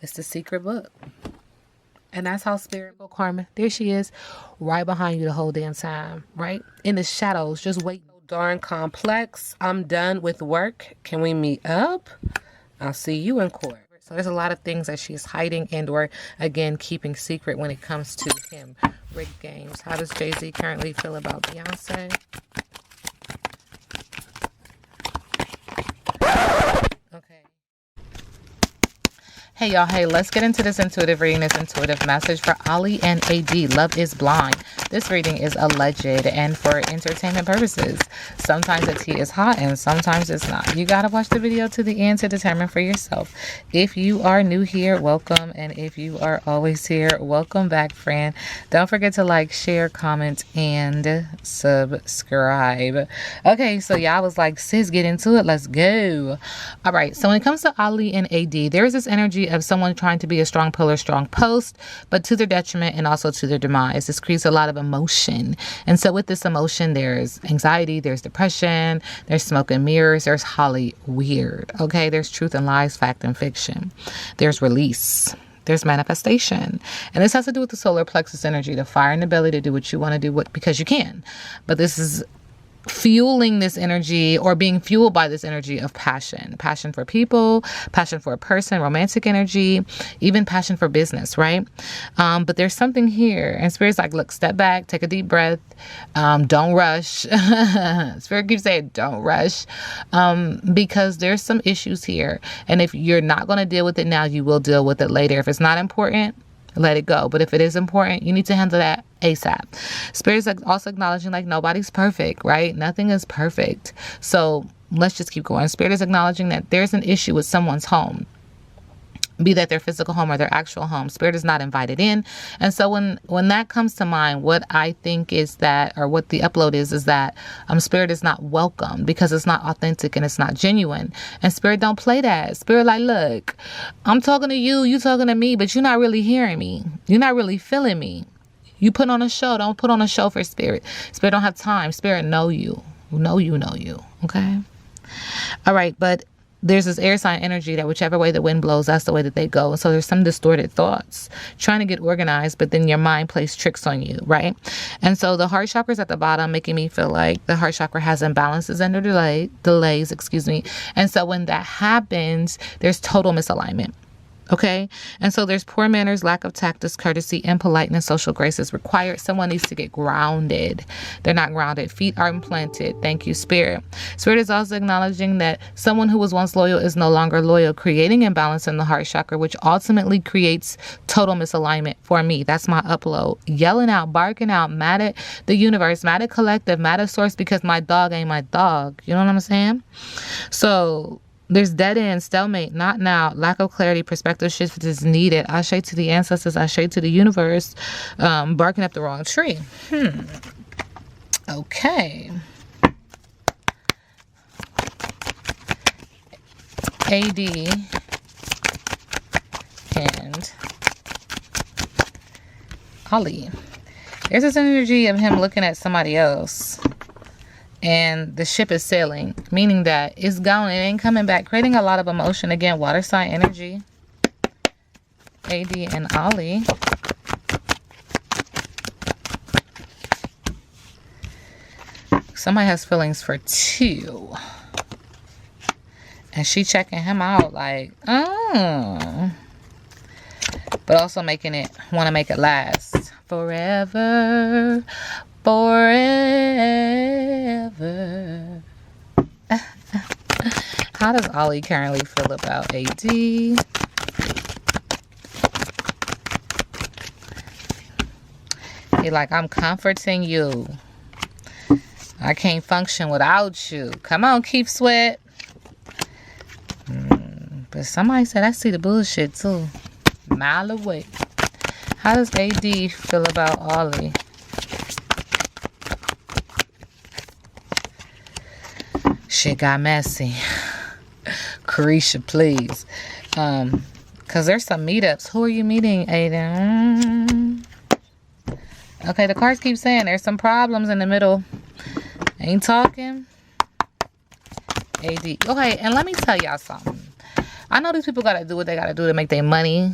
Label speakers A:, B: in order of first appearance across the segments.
A: It's the secret book. And that's how spirit will karma. There she is, right behind you the whole damn time, right? In the shadows, just wait. Darn complex. I'm done with work. Can we meet up? I'll see you in court. So there's a lot of things that she's hiding and or again keeping secret when it comes to him. Rigged games. How does Jay-Z currently feel about Beyonce? Okay. Hey y'all, hey, let's get into this intuitive reading, this intuitive message for Ollie and AD. Love is blind. This reading is alleged and for entertainment purposes. Sometimes the tea is hot and sometimes it's not. You gotta watch the video to the end to determine for yourself. If you are new here, welcome. And if you are always here, welcome back, friend. Don't forget to like, share, comment, and subscribe. Okay, so y'all was like, sis, get into it. Let's go. All right, so when it comes to Ollie and AD, there is this energy of someone trying to be a strong pillar, strong post, but to their detriment and also to their demise. This creates a lot of emotion. And so with this emotion, there's anxiety, there's depression, there's smoke and mirrors, there's Holly weird. Okay, there's truth and lies, fact and fiction. There's release. There's manifestation. And this has to do with the solar plexus energy, the fire and the belly to do what you want to do because you can. But this is fueling this energy or being fueled by this energy of passion for people, passion for a person, romantic energy, even passion for business, right? But there's something here and Spirit's like, look, step back, take a deep breath. Don't rush. Spirit keeps saying, don't rush. Because there's some issues here. And if you're not going to deal with it now, you will deal with it later. If it's not important, let it go. But if it is important, you need to handle that ASAP. Spirit's also acknowledging like nobody's perfect, right? Nothing is perfect. So let's just keep going. Spirit is acknowledging that there's an issue with someone's home, be that their physical home or their actual home. Spirit is not invited in. And so when that comes to mind, what I think is that, or what the upload is that Spirit is not welcome because it's not authentic and it's not genuine. And Spirit don't play that. Spirit like, look, I'm talking to you, you talking to me, but you're not really hearing me. You're not really feeling me. You put on a show. Don't put on a show for Spirit. Spirit don't have time. Spirit know you. Know you. Okay? All right, but there's this air sign energy that whichever way the wind blows, that's the way that they go. And so there's some distorted thoughts trying to get organized, but then your mind plays tricks on you, right? And so the heart chakra is at the bottom, making me feel like the heart chakra has imbalances and delays. And so when that happens, there's total misalignment. Okay. And so there's poor manners, lack of tact, discourtesy, and politeness, social grace is required. Someone needs to get grounded. They're not grounded. Feet are implanted. Thank you, Spirit. Spirit is also acknowledging that someone who was once loyal is no longer loyal, creating imbalance in the heart chakra, which ultimately creates total misalignment for me. That's my upload. Yelling out, barking out, mad at the universe, mad at collective, mad at source because my dog ain't my dog. You know what I'm saying? So there's dead end, stalemate, not now, lack of clarity, perspective shift is needed. Ashe to the ancestors, ashe to the universe, barking up the wrong tree. Okay. AD and Ollie. There's this energy of him looking at somebody else. And the ship is sailing, meaning that it's gone, it ain't coming back, creating a lot of emotion. Again, water sign energy. AD and Ollie. Somebody has feelings for two. And she checking him out like, oh. But also making it, want to make it last. Forever. How does Ollie currently feel about AD? He like, I'm comforting you. I can't function without you. Come on, Keep Sweat. But somebody said I see the bullshit too. Mile away. How does AD feel about Ollie? Shit got messy. Carisha, please. Because there's some meetups. Who are you meeting, Aiden? Okay, the cards keep saying there's some problems in the middle. Ain't talking. AD. Okay, and let me tell y'all something. I know these people gotta do what they gotta do to make their money,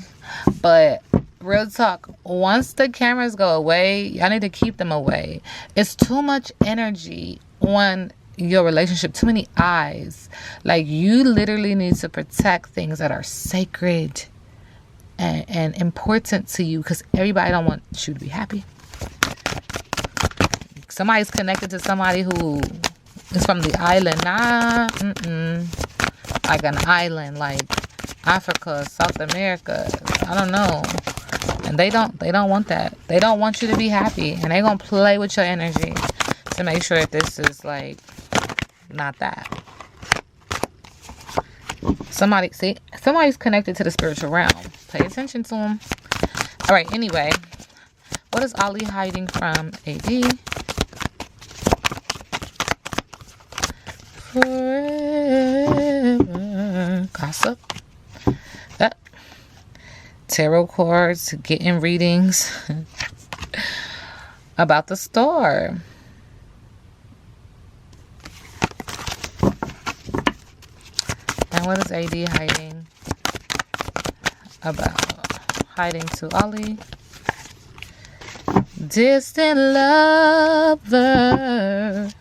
A: but real talk, once the cameras go away, y'all need to keep them away. It's too much energy on your relationship, too many eyes. Like, you literally need to protect things that are sacred and important to you, because everybody don't want you to be happy. Somebody's connected to somebody who is from the island. Like an island, like Africa, South America, I don't know. And they don't want that. They don't want you to be happy, and they gonna play with your energy to make sure that this is like not that. Somebody's connected to the spiritual realm. Pay attention to them. All right, anyway, what is Ollie hiding from AD? Forever. Gossip. Tarot cards, getting readings about the store. And what is AD hiding to Ollie? Distant lover,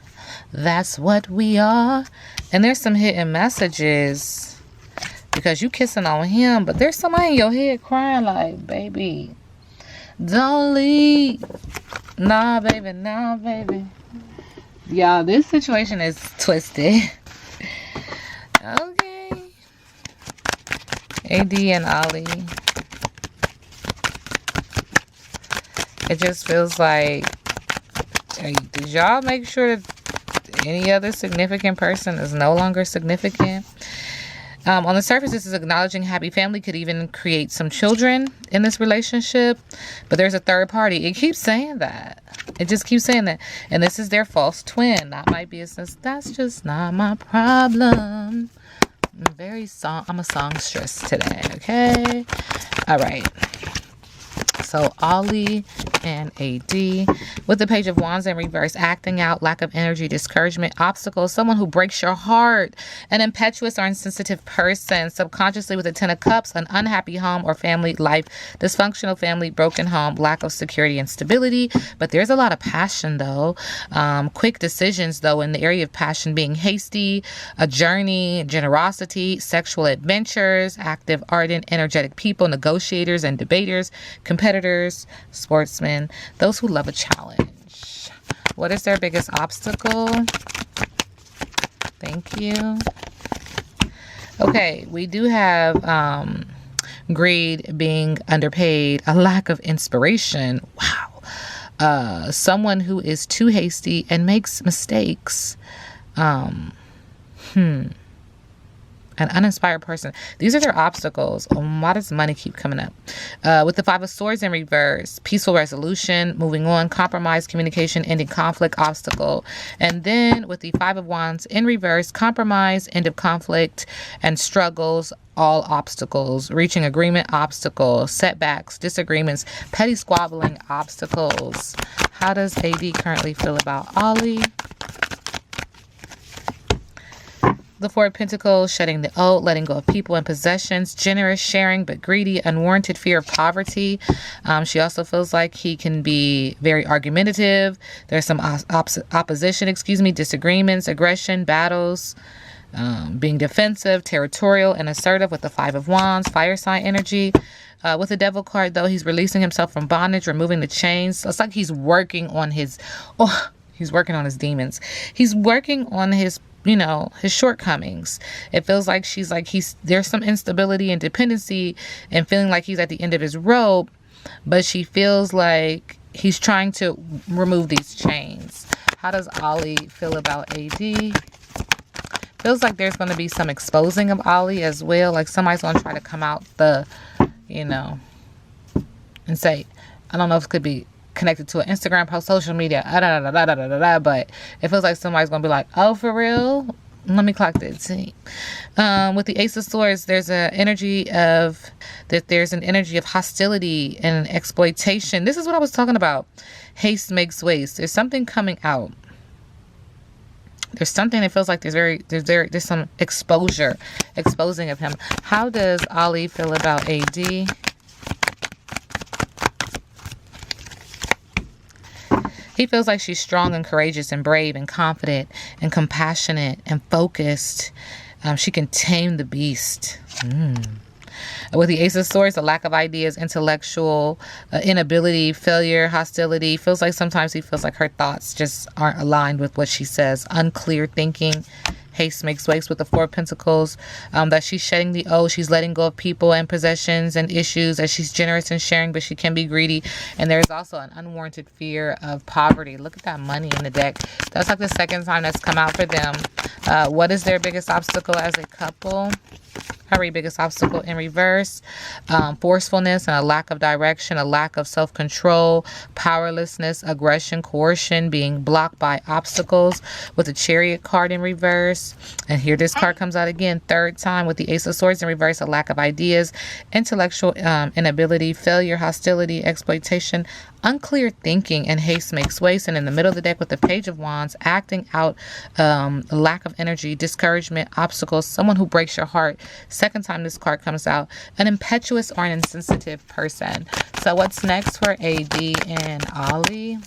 A: that's what we are. And there's some hidden messages, because you kissing on him, but there's somebody in your head crying like, baby, don't leave. Nah, baby, nah, baby. Y'all, this situation is twisted. Okay. AD and Ollie. It just feels like, hey, did y'all make sure that any other significant person is no longer significant? On the surface, this is acknowledging happy family, could even create some children in this relationship. But there's a third party. It keeps saying that. It just keeps saying that. And this is their false twin. That might be that's just not my problem. I'm a songstress today, okay? All right. So Ollie and AD with the Page of Wands in reverse, acting out, lack of energy, discouragement, obstacles, someone who breaks your heart, an impetuous or insensitive person, subconsciously with the Ten of Cups, an unhappy home or family life, dysfunctional family, broken home, lack of security and stability. But there's a lot of passion though, quick decisions though, in the area of passion, being hasty, a journey, generosity, sexual adventures, active, ardent, energetic people, negotiators and debaters, competitors, sportsmen, those who love a challenge. What is their biggest obstacle? Thank you. Okay, we do have greed, being underpaid, a lack of inspiration. Wow. Someone who is too hasty and makes mistakes. An uninspired person. These are their obstacles. Why does money keep coming up? With the Five of Swords in reverse, peaceful resolution, moving on, compromise, communication, ending conflict, obstacle. And then with the Five of Wands in reverse, compromise, end of conflict, and struggles, all obstacles, reaching agreement, obstacle, setbacks, disagreements, petty squabbling, obstacles. How does AD currently feel about Ollie? The Four of Pentacles, shedding the old, letting go of people and possessions, generous, sharing, but greedy, unwarranted fear of poverty. She also feels like he can be very argumentative. There's some opposition, disagreements, aggression, battles, being defensive, territorial, and assertive with the Five of Wands, fire sign energy. With the Devil card, though, he's releasing himself from bondage, removing the chains. So it's like he's working on his demons. He's working on his shortcomings. It feels like there's some instability and dependency and feeling like he's at the end of his rope, but she feels like he's trying to remove these chains. How does Ollie feel about AD? Feels like there's going to be some exposing of Ollie as well. Like somebody's going to try to come out and say, I don't know if it could be connected to an Instagram post, social media, but it feels like somebody's gonna be like, oh, for real? Let me clock that. See, with the Ace of Swords, there's an energy of hostility and exploitation. This is what I was talking about. Haste makes waste. There's something coming out. There's something that feels like there's some exposing of him. How does Ollie feel about AD? He feels like she's strong and courageous and brave and confident and compassionate and focused. She can tame the beast. With the Ace of Swords, a lack of ideas, intellectual inability, failure, hostility. Feels like sometimes he feels like her thoughts just aren't aligned with what she says. Unclear thinking. Haste makes waste with the Four of Pentacles. That she's shedding the oath. She's letting go of people and possessions and issues. That she's generous in sharing, but she can be greedy. And there's also an unwarranted fear of poverty. Look at that money in the deck. That's like the second time that's come out for them. What is their biggest obstacle as a couple? Her biggest obstacle in reverse. Forcefulness and a lack of direction, a lack of self-control, powerlessness, aggression, coercion, being blocked by obstacles with the Chariot card in reverse. And here this card comes out again, third time with the Ace of Swords in reverse, a lack of ideas, intellectual inability, failure, hostility, exploitation, unclear thinking, and haste makes waste. And in the middle of the deck with the Page of Wands, acting out, lack of energy, discouragement, obstacles, someone who breaks your heart. Second time this card comes out, an impetuous or an insensitive person. So what's next for AD and Ollie?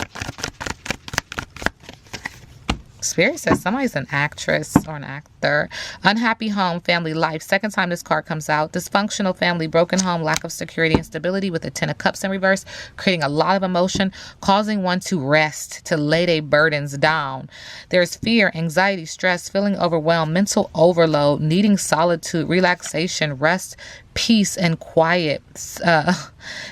A: Spirit says somebody's an actress or an actor. Unhappy home, family life. Second time this card comes out. Dysfunctional family, broken home, lack of security and stability with the Ten of Cups in reverse, creating a lot of emotion, causing one to rest, to lay their burdens down. There's fear, anxiety, stress, feeling overwhelmed, mental overload, needing solitude, relaxation, rest, peace and quiet,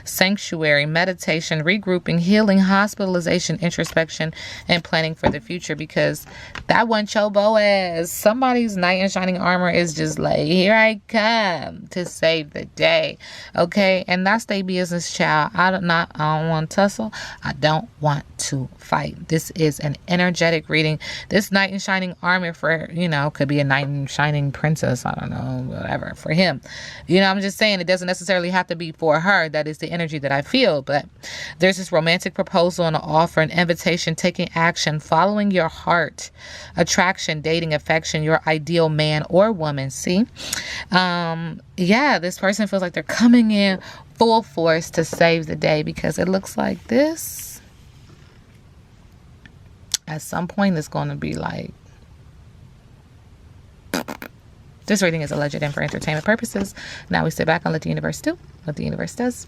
A: sanctuary, meditation, regrouping, healing, hospitalization, introspection, and planning for the future. Because that one cho Boaz, somebody's knight in shining armor is just like, here I come to save the day. Okay, and that's their business, child. I don't want to tussle. I don't want to fight. This is an energetic reading. This knight in shining armor for, could be a knight in shining princess. I don't know, whatever for him. I'm just saying it doesn't necessarily have to be for her. That is the energy that I feel. But there's this romantic proposal and an offer, an invitation, taking action, following your heart, attraction, dating, affection, your ideal man or woman. See? This person feels like they're coming in full force to save the day, because it looks like this. At some point, it's going to be like, this reading is alleged and for entertainment purposes. Now we sit back and let the universe do what the universe does.